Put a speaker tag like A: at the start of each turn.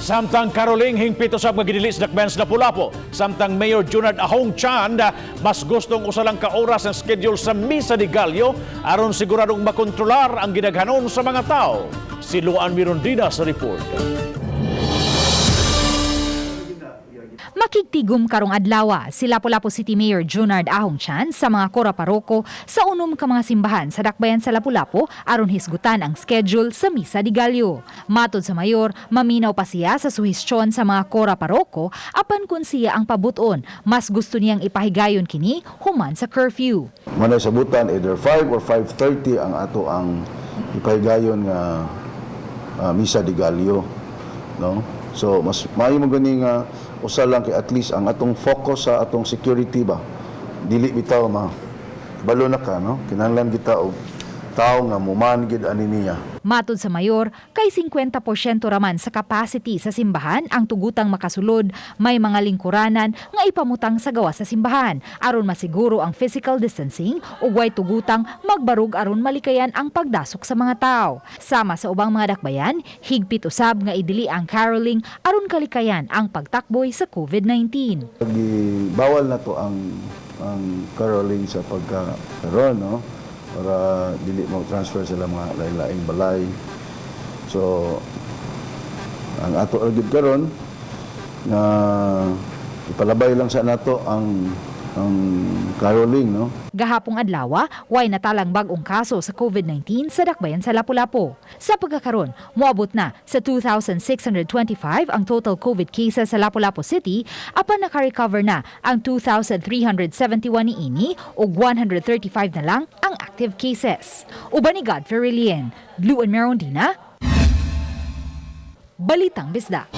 A: Samtang Caroling hingpit usab nga ginilis dakbayan sa Lapu-Lapu. Samtang Mayor Junard Ahong Chan mas gustong usalang ka oras ang schedule sa Misa de Gallo aron siguradong makontrolar ang gidaghanon sa mga tao. Si Luan Mirondina sa report.
B: Makigtigom karong adlaw si Lapu-Lapu City Mayor Junard Ahong Chan sa mga kora paroko sa unom ka mga simbahan sa dakbayan sa Lapu-Lapu aron hisgutan ang schedule sa Misa de Gallo. Matod sa mayor, maminaw pa siya sa suhestyon sa mga kora paroko apan kun siya ang pabuton, mas gusto niyang ipahigayon kini human sa curfew.
C: Manay sabutan either 5 or 5:30 ang ato ang ipahigayon nga Misa de Gallo, no? So mas maayo mo gani nga usa lang kay at least ang atong focus sa atong security ba dili bitaw balo na ka, no? Kinahanglan kita og tao nga mumanggid ani niya.
B: Matod sa mayor, kay 50% raman sa capacity sa simbahan ang tugutang makasulod, may mga lingkuranan nga ipamutang sa gawa sa simbahan aron masiguro ang physical distancing ug way tugutang magbarug aron malikayan ang pagdasok sa mga tao. Sama sa ubang mga dakbayan, higpit usab nga idili ang caroling aron kalikayan ang pagtakboy sa COVID-19.
C: Bawal na to ang caroling sa pagkakaroon, no? Para dili mo transfer sila mga lain-laing balay. So ang ato argud karon na ipalabay lang sa nato ang caroling, no?
B: Gahapong adlaw, way natalang bag-ong kaso sa COVID-19 sa dakbayan sa Lapu-Lapu. Sa pagkakaron, moabot na sa 2,625 ang total COVID cases sa Lapu-Lapu City, apan naka-recover na ang 2,371 niini ug 135 na lang ang active cases. Uban ni Godfrey Rilien, Luan Mirondina, Balitang Bisda.